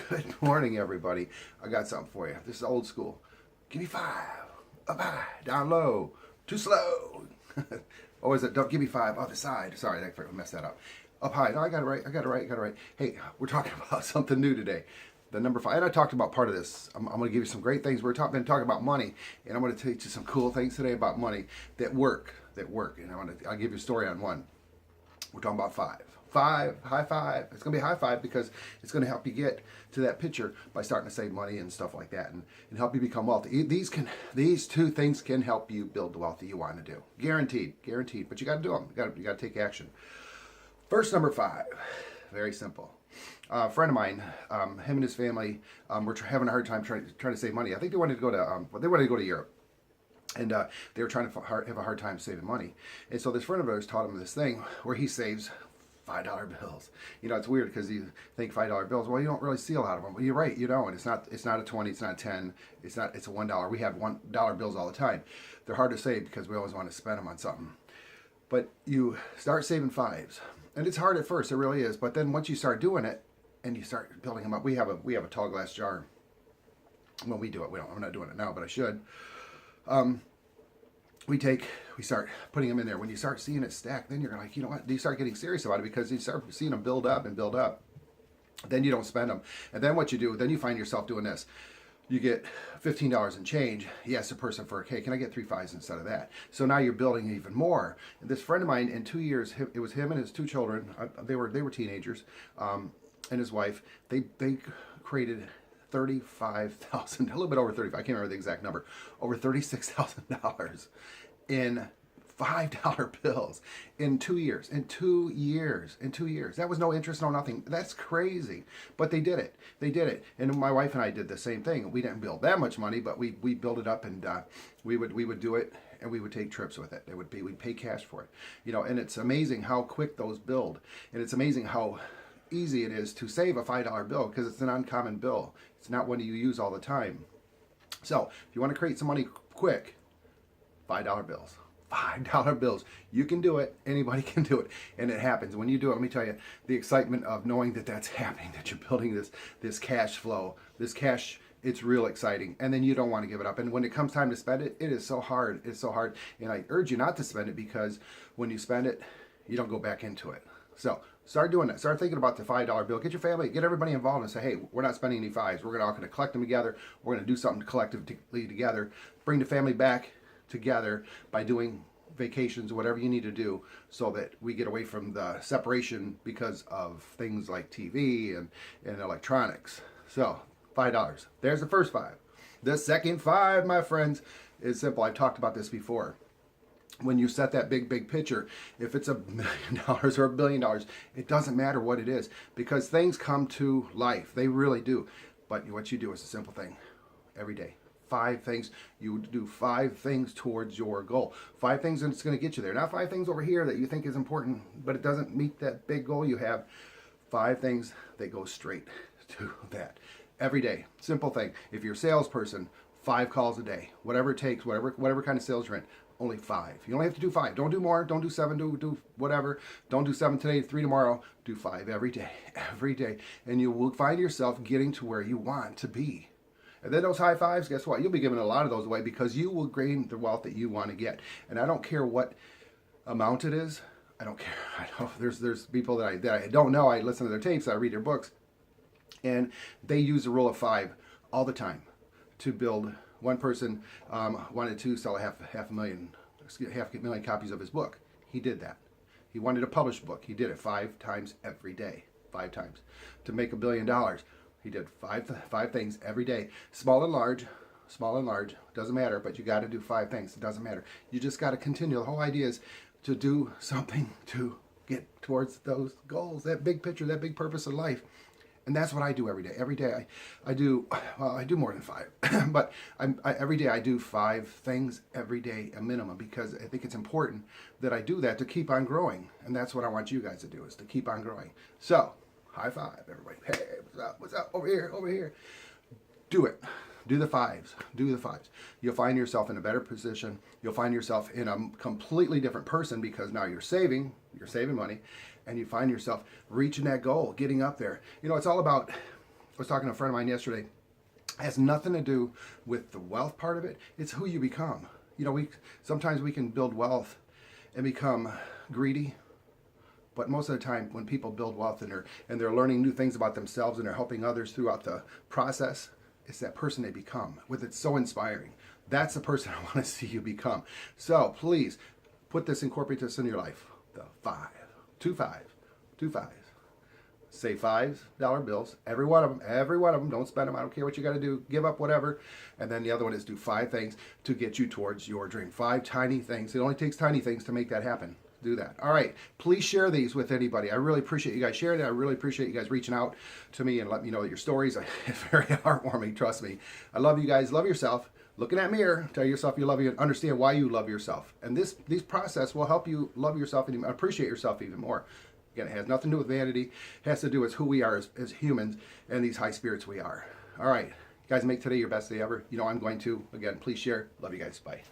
Good morning, everybody. I got something for you. This is old school. Give me five. Up high, down low, too slow. Oh, is it? Don't give me five off the side. Sorry, I messed that up. Up high. No, I got it right. I got it right. I got it right. Hey, we're talking about something new today. The number five, and I talked about part of this. I'm going to give you some great things. Been talking about money, and I'm going to teach you some cool things today about money that work. That work. And I'll give you a story on one. We're talking about five. Five, high five. It's going to be a high five because it's going to help you get to that picture by starting to save money and stuff like that, and help you become wealthy. These two things can help you build the wealth that you want to do. Guaranteed, guaranteed. But you got to do them. You got to take action. First, number five. Very simple. A friend of mine, him and his family, were having a hard time trying to save money. I think they wanted to go to Europe. And they were trying to have a hard time saving money. And so this friend of ours taught him this thing where he saves $5 bills. You know, it's weird because you think $5 bills, well, you don't really see a lot of them. Well, you're right, you don't. It's not a 20, it's not a 10, it's a $1. We have $1 bills all the time. They're hard to save because we always want to spend them on something. But you start saving fives. And it's hard at first, it really is. But then once you start doing it and you start building them up, we have a tall glass jar. When we do it, I'm not doing it now, but I should. We start putting them in there. When you start seeing it stack, then you're like, you know what? You start getting serious about it because you start seeing them build up and build up. Then you don't spend them. And then what you do, then you find yourself doing this. You get $15 in change. You ask the person for, okay, can I get 3 fives instead of that? So now you're building even more. And this friend of mine, in 2 years, it was him and his 2 children. They were teenagers, and his wife. They created 35,000, a little bit over 35. I can't remember the exact number. Over $36,000 in $5 bills in 2 years. In 2 years. That was no interest, no nothing. That's crazy. But they did it. And my wife and I did the same thing. We didn't build that much money, but we built it up, and we would do it, and we would take trips with it. We'd pay cash for it. You know, and it's amazing how quick those build. And it's amazing how easy it is to save a $5 bill because it's an uncommon bill. It's not one you use all the time. So if you want to create some money quick, $5 bills. $5 bills. You can do it. Anybody can do it. And it happens. When you do it, let me tell you, the excitement of knowing that that's happening, that you're building this cash flow, this cash, it's real exciting. And then you don't want to give it up. And when it comes time to spend it, it is so hard. It's so hard. And I urge you not to spend it because when you spend it, you don't go back into it. So start doing that. Start thinking about the $5 bill. Get your family, get everybody involved and say, hey, we're not spending any fives. We're all going to collect them together. We're going to do something collectively together. Bring the family back together by doing vacations or whatever you need to do so that we get away from the separation because of things like TV and electronics. So $5. There's the first five. The second five, my friends, is simple. I've talked about this before. When you set that big picture, if it's $1 million or $1 billion, it doesn't matter what it is because things come to life. They really do. But what you do is a simple thing every day. 5 things. You do 5 things towards your goal. 5 things that's going to get you there. Not 5 things over here that you think is important, but it doesn't meet that big goal you have. 5 things that go straight to that. Every day. Simple thing. If you're a salesperson, 5 calls a day. Whatever it takes, whatever kind of sales you're in. Only 5. You only have to do 5. Don't do more. Don't do 7. Do whatever. Don't do 7 today, 3 tomorrow. Do 5 every day. Every day. And you will find yourself getting to where you want to be. And then those high fives, guess what? You'll be giving a lot of those away because you will gain the wealth that you want to get. And I don't care what amount it is. I don't care. I know there's people that I don't know. I listen to their tapes. I read their books. And they use the rule of 5 all the time to build. One person wanted to sell half a million copies of his book. He did that. He wanted a published book. He did it 5 times every day. 5 times. To make $1 billion, he did five things every day. Small and large. Doesn't matter, but you got to do 5 things. It doesn't matter. You just got to continue. The whole idea is to do something to get towards those goals, that big picture, that big purpose of life. And that's what I do every day. Every day I do more than 5. But every day I do 5 things every day, a minimum, because I think it's important that I do that to keep on growing. And that's what I want you guys to do, is to keep on growing. So, high five, everybody. Hey, what's up, over here. Do it. Do the fives. You'll find yourself in a better position. You'll find yourself in a completely different person because now you're saving money, and you find yourself reaching that goal, getting up there. You know, it's all about was talking to a friend of mine yesterday. It has nothing to do with the wealth part of it. It's who you become. We sometimes we can build wealth and become greedy. But most of the time, when people build wealth and they're learning new things about themselves and they're helping others throughout the process, it's that person they become. It's so inspiring. That's the person I want to see you become. So please incorporate this in your life. The 2 5. Say $5 bills. Every one of them. Don't spend them. I don't care what you got to do. Give up whatever. And then the other one is do 5 things to get you towards your dream. 5 tiny things. It only takes tiny things to make that happen. Do that. All right. Please share these with anybody. I really appreciate you guys sharing it. I really appreciate you guys reaching out to me and letting me know your stories. It's very heartwarming. Trust me. I love you guys. Love yourself. Look in that mirror. Tell yourself you love you and understand why you love yourself. And this process will help you love yourself and appreciate yourself even more. Again, it has nothing to do with vanity. It has to do with who we are as humans and these high spirits we are. All right. You guys, make today your best day ever. I'm going to. Again, please share. Love you guys. Bye.